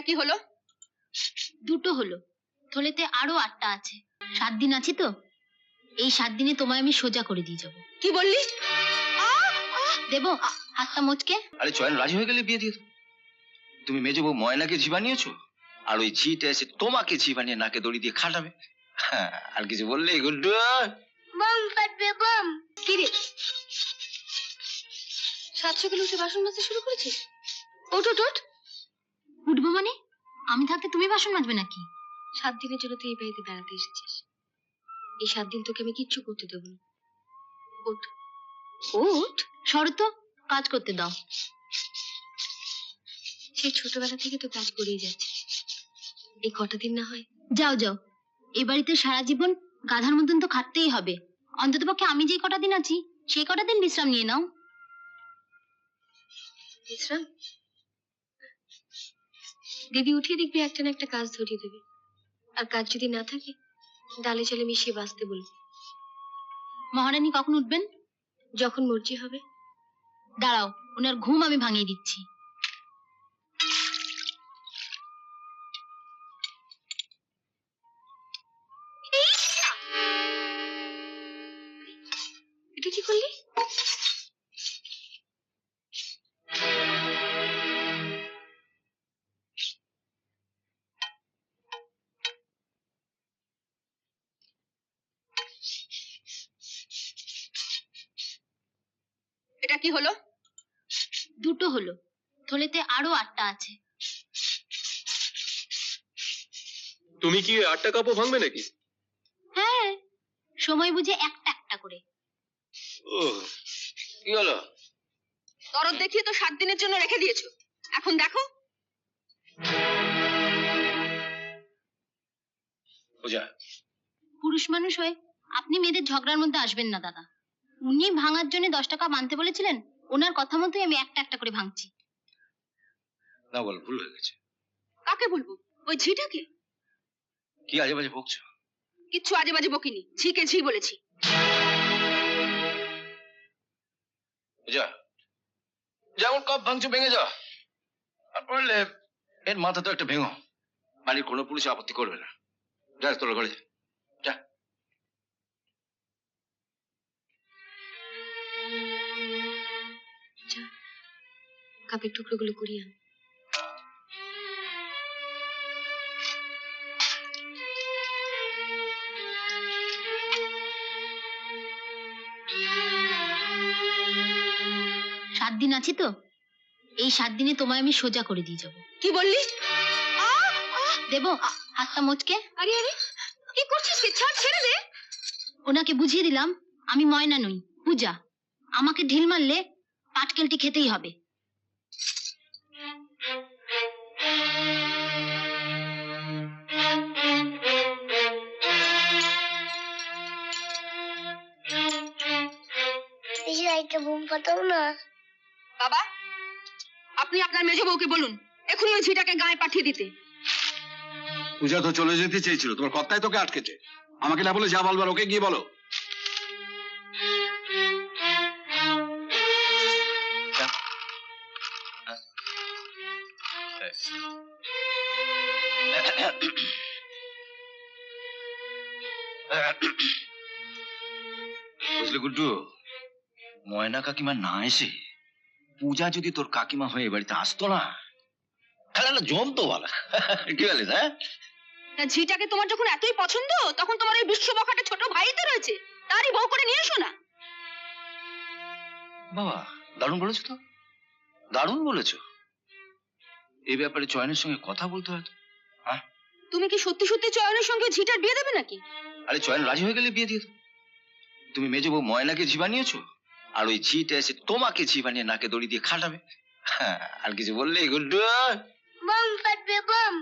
কি হলো? দুটো হলো, থলেতে আরো 8টা আছে। 7 দিন আছি তো, এই 7 দিনে তোমায় আমি সোজা করে দিয়ে যাবো। কি বললি? দেবো হাতটা মোচকে? আরে চয়ন রাজি হয়ে গেলে বিয়ে দিয়ে দেবো। তুমি মেজো বউ ময়নাকে ঝি বানিয়েছো, আর ওই ঝিটা এসে তোমাকে ঝি বানিয়ে নাকে দড়ি দিয়ে খাটাবে। হ্যাঁ, আর কিছু বললে গুড্ডু? Bomb ফাটবে bomb. কি রে, 7 সকালে উঠে বাসন মাজতে শুরু করেছিস? ওঠ ওঠ ওঠ। উঠবো মানে? আমি থাকতে তুমি বাসন মাজবে নাকি? 7 দিনের জন্য তুই এই বাড়িতে বেড়াতে এসেছিস। এই 7 দিন তোকে আমি কিচ্ছু করতে দেবো না। ওঠ ওঠ। শরত, কাজ করতে দাও। সেই ছোটবেলা থেকে তো কাজ করেই যাচ্ছে, এই কটা দিন না হয়। যাও যাও, এই বাড়িতে সারা জীবন গাধার মতন তো খাটতেই হবে। অন্তত পক্ষে আমি যে কটা দিন আছি সেই কটা দিন বিশ্রাম নিয়ে নাও। বিশ্রাম? দিদি উঠিয়ে দেখবি একটা না একটা কাজ ধরিয়ে দেবে, আর কাজ যদি না থাকে ডালে চালে মিশিয়ে বাঁচতে বলবি। মহারানী কখন উঠবেন? যখন মর্জি হবে। দাঁড়াও, ওনার ঘুম আমি ভাঙিয়ে দিচ্ছি। এটা কি করলি? এটা কি হলো? দুটো হলো, থলেতে আরো 8টা আছে। তুমি কি 8টা কাপও ভাঙবে নাকি? হ্যাঁ, সময় বুঝে একটা একটা করে। ও, কি হলো? দরদ দেখিয়ে তো 7 দিনের জন্য রেখে দিয়েছো, এখন দেখো। পূজা, পুরুষ মানুষ হয়ে আপনি মেয়েদের ঝগড়ার মধ্যে আসবেন না দাদা। উনি ভাঙার জন্য 10 টাকা মানতে বলেছিলেন, ওনার কথা মতোই আমি একটা একটা করে ভাঙছি। না বল, ভুল হয়ে গেছে। কাকে বলবো? ওই ঝিটাকে? কি আজে বাজে বকছো? কিচ্ছু আজে বাজে বকিনি, ঝিকে ঝি বলেছি। পূজা, যেমন কপ ভাঙছো ভেঙে যাও, আর পড়লে এর মাথা তো একটা ভেঙো। বাড়ির কোনো পুলিশ আপত্তি করবে না। যা তোর ঘরে যা, যা। যা, কাপের টুকরোগুলো কুড়িয়ে আন। সাত দিন আছি তো, এই 7 দিনে তোমায় আমি সোজা করে দিয়ে যাবো। কি বললি? দেবো হাতটা মোচকে? আরে আরে, কি করছিস? ছাড়, ছেড়ে দে। ওনাকে বুঝিয়ে দিলাম আমি ময়না নই, পূজা। আমাকে ঢিল মারলে পাটকেলটি খেতেই হবে। বাবা, আপনি আপনার মেজ বউকে বলুন এখনই ওই ঝিটাকে গায়ে পাঠিয়ে দিতে। পূজা তো চলে যেতে চেয়েছিল, তোমার কথাই তোকে আটকেছে। আমাকে না বলে যা বলবার ওকে গিয়ে বলো। বুঝলি গুড্ডু, ময়না কাকিমা না এসে পূজা যদি তোর কাকিমা হয়ে বাড়িতে আসতো না, তাহলে জমতো বলা। কি বলিস? হ্যাঁ, ঝিটাকে তোমার যখন এতই পছন্দ, তখন তোমার ওই বিশ্ব বখাটে ছোট ভাই তো রয়েছে, তারই বউ করে নিয়ে এসো না। বাবা, দারুণ বলেছো তো, দারুণ বলেছো। এই ব্যাপারে চয়নের সঙ্গে কথা বলতে হয়তো। হ্যাঁ, তুমি কি সত্যি সত্যি চয়নের সঙ্গে ঝিটার বিয়ে দেবে নাকি? আরে চয়ন রাজি হয়ে গেলে বিয়ে দিয়ে দেবো। তুমি মেজো বউ ময়নাকে ঝি বানিয়েছো, আর ওই ঝিটা এসে তোমাকে ঝি বানিয়ে নাকে দড়ি দিয়ে খাটাবে। হ্যাঁ, আর কিছু বললে গুড্ডু? Bomb ফাটবে bomb.